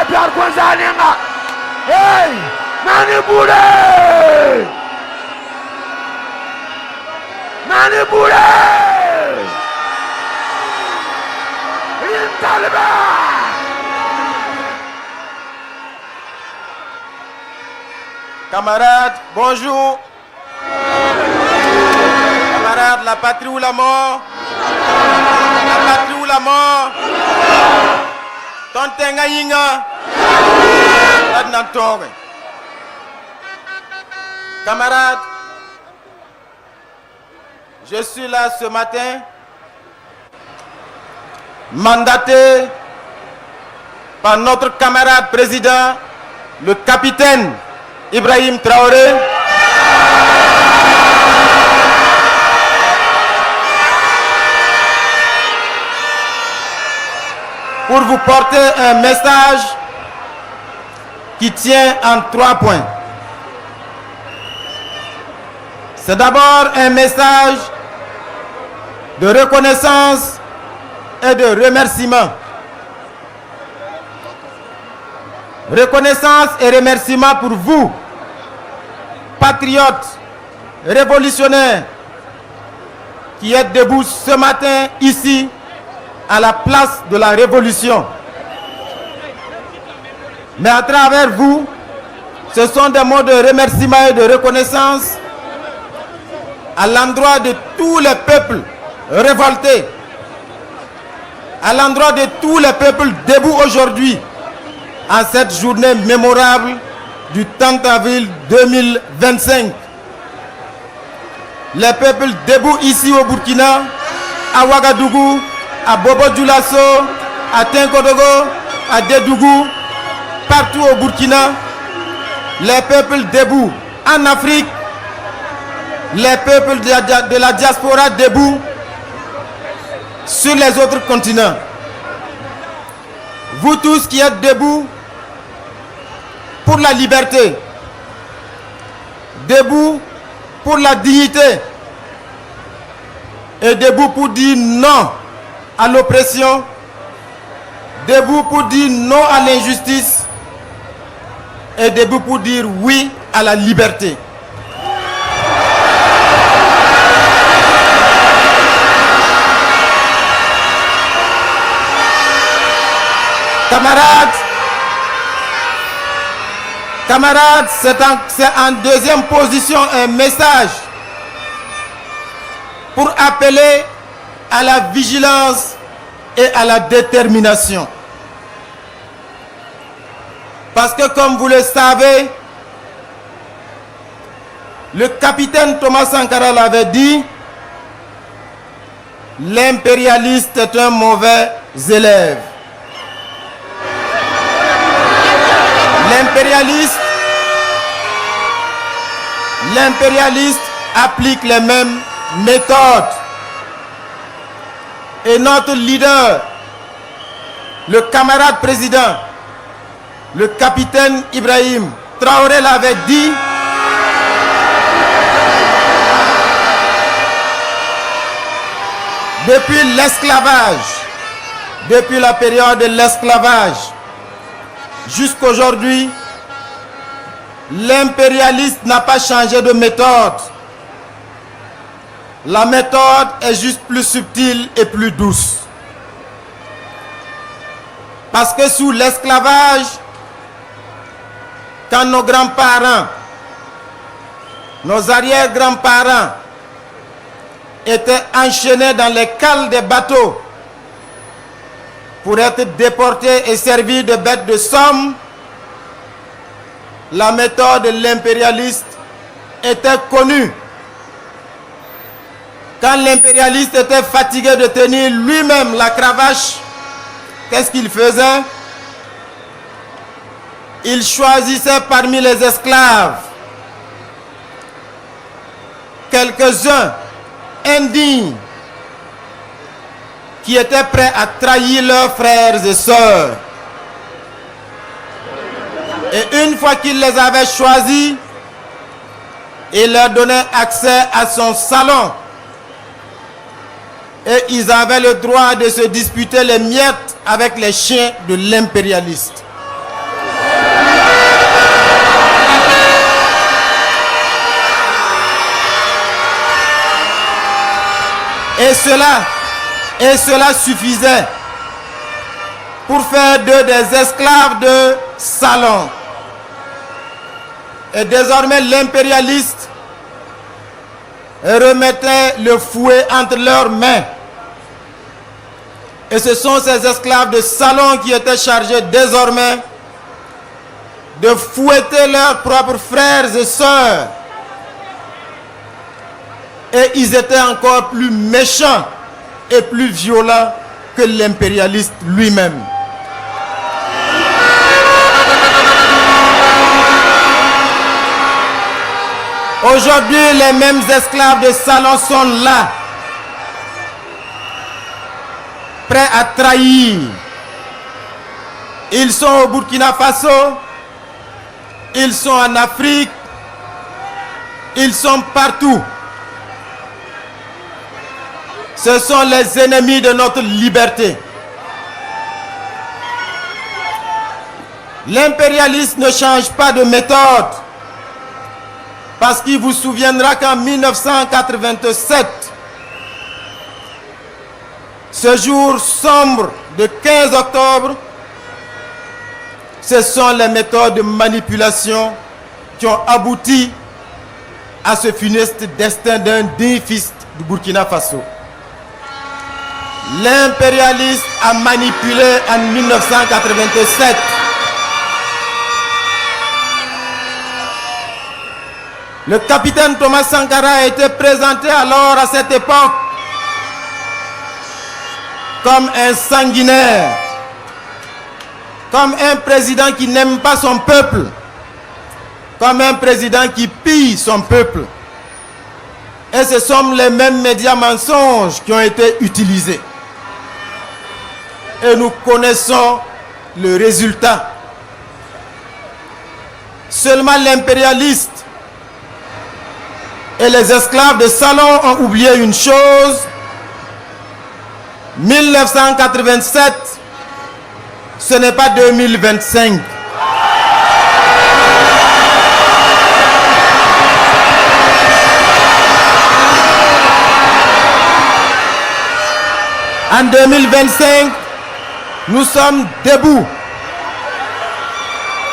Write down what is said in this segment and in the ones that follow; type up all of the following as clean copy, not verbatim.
Pierre Kwanzaninga. Hey, Nani Boule. Nani Boule. Intalba. Camarades, bonjour. Camarades, la patrie ou la mort? La patrie ou la mort? Tontenga yinga. Ladnantore. Camarades, je suis là ce matin, mandaté par notre camarade président, le capitaine Ibrahim Traoré, pour vous porter un message qui tient en 3 points. C'est d'abord un message de reconnaissance et de remerciement. Reconnaissance et remerciement pour vous, patriotes, révolutionnaires, qui êtes debout ce matin ici, à la place de la Révolution. Mais à travers vous, ce sont des mots de remerciement et de reconnaissance à l'endroit de tous les peuples révoltés, à l'endroit de tous les peuples debout aujourd'hui, en cette journée mémorable du 30 avril 2025. Les peuples debout ici au Burkina, à Ouagadougou, à Bobo-Dioulasso, à Tinkodogo, à Dédougou, partout au Burkina, les peuples debout en Afrique, les peuples de la diaspora debout sur les autres continents. Vous tous qui êtes debout pour la liberté, debout pour la dignité et debout pour dire non à l'oppression, debout pour dire non à l'injustice et debout pour dire oui à la liberté. Camarades, c'est en deuxième position un message pour appeler à la vigilance et à la détermination. Parce que comme vous le savez, le capitaine Thomas Sankara l'avait dit, l'impérialiste est un mauvais élève. L'impérialiste applique les mêmes méthodes. Et notre leader, le camarade président, le capitaine Ibrahim Traoré l'avait dit, depuis l'esclavage, depuis la période de l'esclavage, jusqu'aujourd'hui, l'impérialiste n'a pas changé de méthode. La méthode est juste plus subtile et plus douce. Parce que sous l'esclavage, quand nos grands-parents, nos arrière-grands-parents étaient enchaînés dans les cales des bateaux pour être déportés et servis de bêtes de somme, la méthode de l'impérialiste était connue. Quand l'impérialiste était fatigué de tenir lui-même la cravache, qu'est-ce qu'il faisait? Il choisissait parmi les esclaves quelques-uns indignes qui étaient prêts à trahir leurs frères et sœurs. Et une fois qu'il les avait choisis, il leur donnait accès à son salon. Et ils avaient le droit de se disputer les miettes avec les chiens de l'impérialiste. Et cela suffisait pour faire d'eux des esclaves de salon. Et désormais l'impérialiste remettait le fouet entre leurs mains. Et ce sont ces esclaves de salon qui étaient chargés désormais de fouetter leurs propres frères et sœurs. Et ils étaient encore plus méchants et plus violents que l'impérialiste lui-même. Aujourd'hui, les mêmes esclaves de salon sont là, prêts à trahir. Ils sont au Burkina Faso, ils sont en Afrique, ils sont partout. Ce sont les ennemis de notre liberté. L'impérialiste ne change pas de méthode. Parce qu'il vous souviendra qu'en 1987, ce jour sombre de 15 octobre, ce sont les méthodes de manipulation qui ont abouti à ce funeste destin d'un digne fils du Burkina Faso. L'impérialiste a manipulé en 1987. Le capitaine Thomas Sankara a été présenté alors à cette époque comme un sanguinaire, comme un président qui n'aime pas son peuple, comme un président qui pille son peuple. Et ce sont les mêmes médias mensonges qui ont été utilisés. Et nous connaissons le résultat. Seulement l'impérialiste et les esclaves de salon ont oublié une chose. 1987, ce n'est pas 2025. En 2025, nous sommes debout.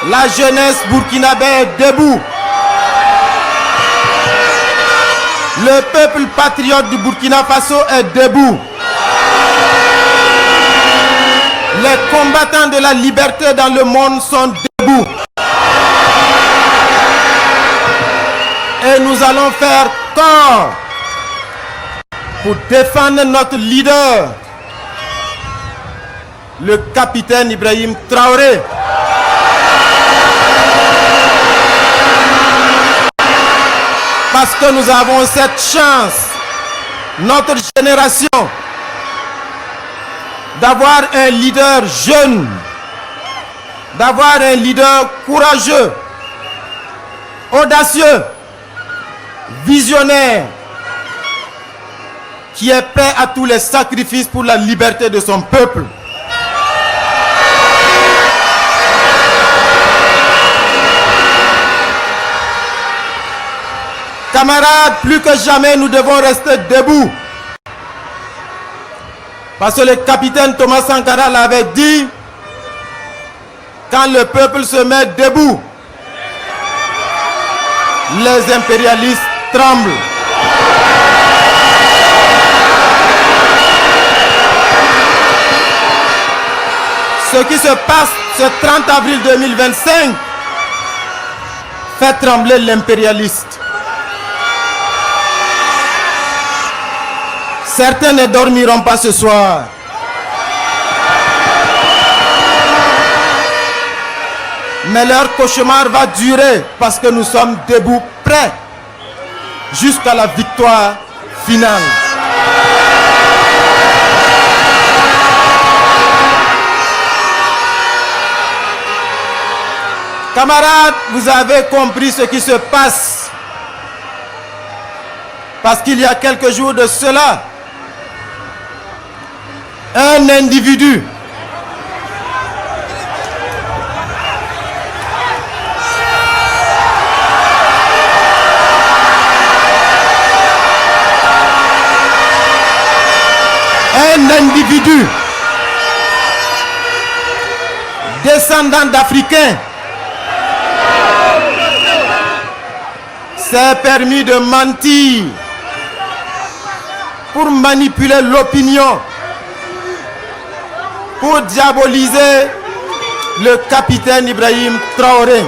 La jeunesse burkinabé est debout. Le peuple patriote du Burkina Faso est debout. Les combattants de la liberté dans le monde sont debout. Et nous allons faire corps pour défendre notre leader, le capitaine Ibrahim Traoré. Parce que nous avons cette chance, notre génération, d'avoir un leader jeune, d'avoir un leader courageux, audacieux, visionnaire, qui est prêt à tous les sacrifices pour la liberté de son peuple. Camarades, plus que jamais, nous devons rester debout. Parce que le capitaine Thomas Sankara l'avait dit, quand le peuple se met debout, les impérialistes tremblent. Ce qui se passe ce 30 avril 2025 fait trembler l'impérialiste. Certains ne dormiront pas ce soir. Mais leur cauchemar va durer parce que nous sommes debout, prêts jusqu'à la victoire finale. Camarades, vous avez compris ce qui se passe. Parce qu'il y a quelques jours de cela, un individu un individu descendant d'Africains s'est permis de mentir pour manipuler l'opinion, pour diaboliser le capitaine Ibrahim Traoré.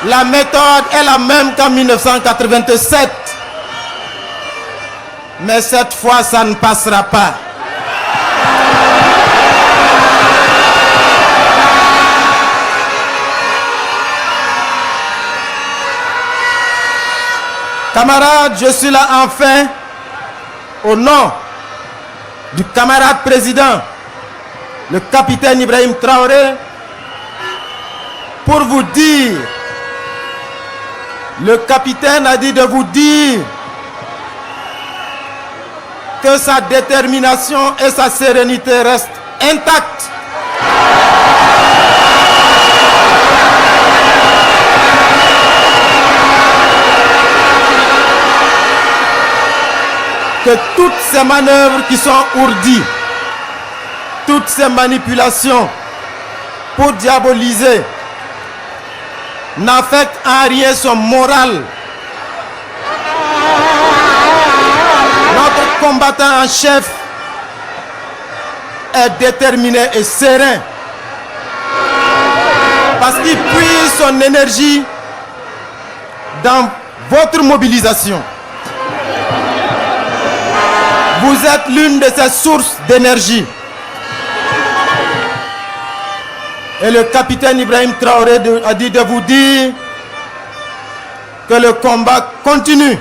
La méthode est la même qu'en 1987. Mais cette fois, ça ne passera pas. Camarades, je suis là enfin au nom du camarade président, le capitaine Ibrahim Traoré, pour vous dire, le capitaine a dit de vous dire que sa détermination et sa sérénité restent intactes. Que toutes ces manœuvres qui sont ourdies, toutes ces manipulations pour diaboliser n'affectent en rien son moral. Notre combattant en chef est déterminé et serein parce qu'il puise son énergie dans votre mobilisation. Vous êtes l'une de ces sources d'énergie. Et le capitaine Ibrahim Traoré a dit de vous dire que le combat continue.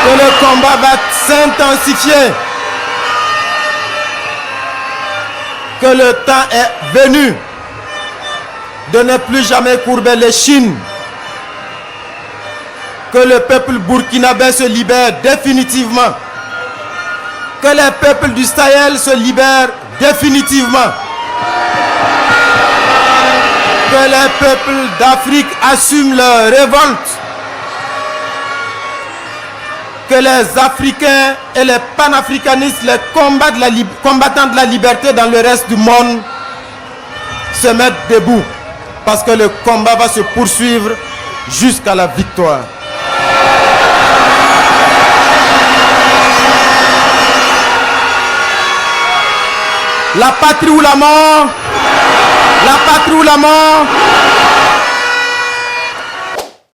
Que le combat va s'intensifier. Que le temps est venu de ne plus jamais courber les chines. Que le peuple burkinabé se libère définitivement. Que les peuples du Sahel se libèrent définitivement. Que les peuples d'Afrique assument leur révolte. Que les Africains et les panafricanistes, les combattants de la liberté dans le reste du monde se mettent debout. Parce que le combat va se poursuivre jusqu'à la victoire. La patrie ou la mort, la patrie ou la mort,